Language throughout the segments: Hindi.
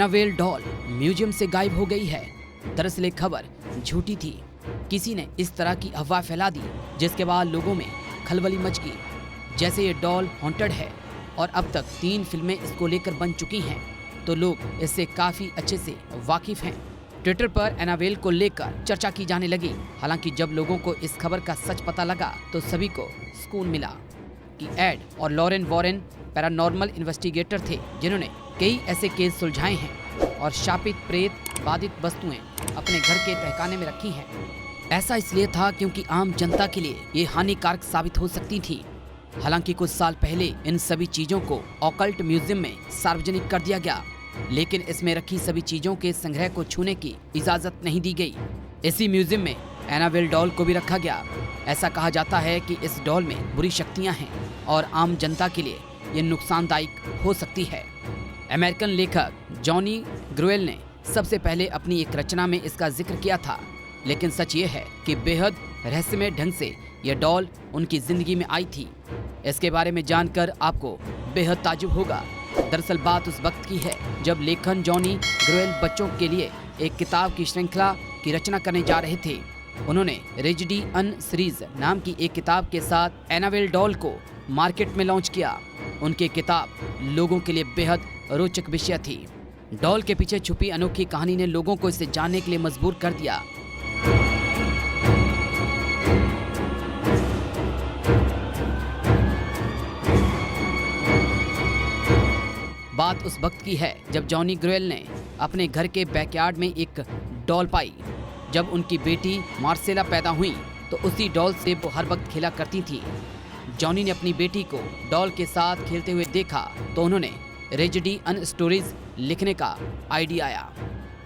एनाबेल डॉल म्यूजियम से गायब हो गई है। दरअसल ये खबर झूठी थी। किसी ने इस तरह की अफवाह फैला दी जिसके बाद लोगों में खलबली मच गई। जैसे ये डॉल हॉन्टेड है और अब तक 3 फिल्में इसको लेकर बन चुकी हैं, तो लोग इससे काफी अच्छे से वाकिफ हैं। ट्विटर पर एनाबेल को लेकर चर्चा की जाने लगी। हालांकि जब लोगों को इस खबर का सच पता लगा तो सभी को सुकून मिला कि एड और लॉरेन वॉरेन पैरानॉर्मल इन्वेस्टिगेटर थे जिन्होंने कई ऐसे केस सुलझाए हैं और शापित प्रेत बाधित वस्तुएं अपने घर के तहखाने में रखी हैं। ऐसा इसलिए था क्योंकि आम जनता के लिए ये हानिकारक साबित हो सकती थी। हालांकि कुछ साल पहले इन सभी चीजों को ऑकल्ट म्यूजियम में सार्वजनिक कर दिया गया, लेकिन इसमें रखी सभी चीजों के संग्रह को छूने की इजाजत नहीं दी गई। इसी म्यूजियम में एनाबेल डॉल को भी रखा गया। ऐसा कहा जाता है कि इस डॉल में बुरी शक्तियां हैं और आम जनता के लिए ये नुकसानदायक हो सकती है। अमेरिकन लेखक जॉनी ग्रुएल ने सबसे पहले अपनी एक रचना में इसका जिक्र किया था, लेकिन सच ये है कि बेहद रहस्यमय ढंग से यह डॉल उनकी जिंदगी में आई थी। इसके बारे में जानकर आपको बेहद ताज्जुब होगा। दरअसल बात उस वक्त की है जब लेखक जॉनी ग्रुएल बच्चों के लिए एक किताब की श्रृंखला की रचना करने जा रहे थे। उन्होंने रेजिडी अन सीरीज नाम की एक किताब के साथ एनाबेल डॉल को मार्केट में लॉन्च किया। उनकी किताब लोगों के लिए बेहद रोचक विषय थी। डॉल के पीछे छुपी अनोखी कहानी ने लोगों को इसे जानने के लिए मजबूर कर दिया। बात उस वक्त की है जब जॉनी ग्रुएल ने अपने घर के बैकयार्ड में एक डॉल पाई। जब उनकी बेटी मार्सेला पैदा हुई तो उसी डॉल से वो हर वक्त खेला करती थी। जॉनी ने अपनी बेटी को डॉल के साथ खेलते हुए देखा तो उन्होंने रेजिडी अन स्टोरीज लिखने का आइडिया आया।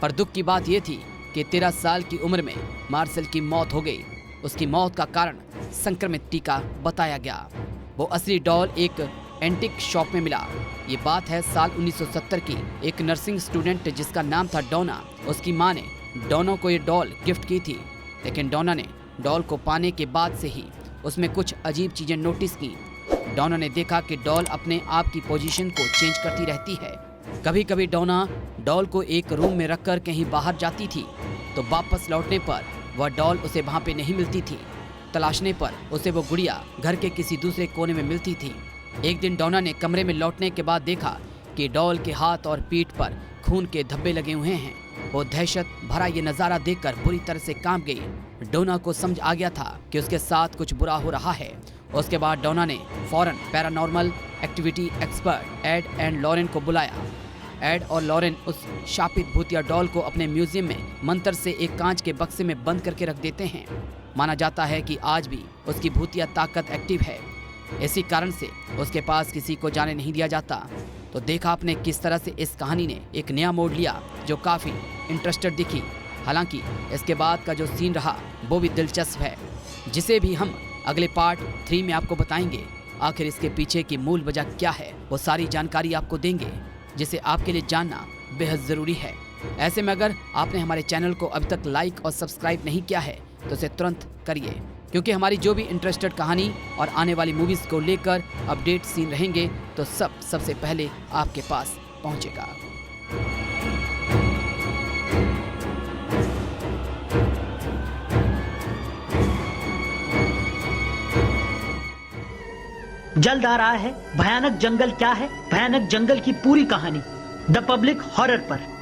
पर दुख की बात यह थी कि 13 साल की उम्र में मार्सेल की मौत हो गई। उसकी मौत का कारण संक्रमित टीका बताया गया। वो असली डॉल एक एंटीक शॉप में मिला। ये बात है साल 1970 की। एक नर्सिंग स्टूडेंट जिसका नाम था डोना, उसकी माँ ने डोना को ये डॉल गिफ्ट की थी, लेकिन डोना ने डॉल को पाने के बाद से ही उसमें कुछ अजीब चीजें नोटिस की। डोना ने देखा कि डॉल अपने आप की पोजीशन को चेंज करती रहती है। कभी कभी डोना डॉल को एक रूम में रखकर कहीं बाहर जाती थी तो वापस लौटने पर वह डॉल उसे वहां पे नहीं मिलती थी। तलाशने पर उसे वो गुड़िया घर के किसी दूसरे कोने में मिलती थी। एक दिन डोना ने कमरे में लौटने के बाद देखा कि डॉल के हाथ और पीठ पर खून के धब्बे लगे हुए हैं। वो दहशत भरा ये नजारा देखकर बुरी तरह से कांप गई। डोना को समझ आ गया था कि उसके साथ कुछ बुरा हो रहा है। उसके बाद डोना ने फौरन paranormal activity expert Ed and Lauren को बुलाया। एड और लॉरेन उस शापित भूतिया डॉल को अपने म्यूजियम में मंत्र से एक कांच के बक्से में बंद करके रख देते हैं। माना जाता है कि आज भी उसकी भूतिया ताकत एक्टिव है। इसी कारण से उसके पास किसी को जाने नहीं दिया जाता। तो देखा आपने किस तरह से इस कहानी ने एक नया मोड़ लिया जो काफी इंटरेस्टेड दिखी। हालांकि इसके बाद का जो सीन रहा वो भी दिलचस्प है, जिसे भी हम अगले पार्ट 3 में आपको बताएंगे। आखिर इसके पीछे की मूल वजह क्या है वो सारी जानकारी आपको देंगे, जिसे आपके लिए जानना बेहद जरूरी है। ऐसे में अगर आपने हमारे चैनल को अभी तक लाइक और सब्सक्राइब नहीं किया है तो इसे तुरंत करिए, क्योंकि हमारी जो भी इंटरेस्टेड कहानी और आने वाली मूवीज को लेकर अपडेट सीन रहेंगे तो सबसे पहले आपके पास पहुंचेगा। जल्द आ रहा है भयानक जंगल क्या है, भयानक जंगल की पूरी कहानी द पब्लिक हॉरर पर।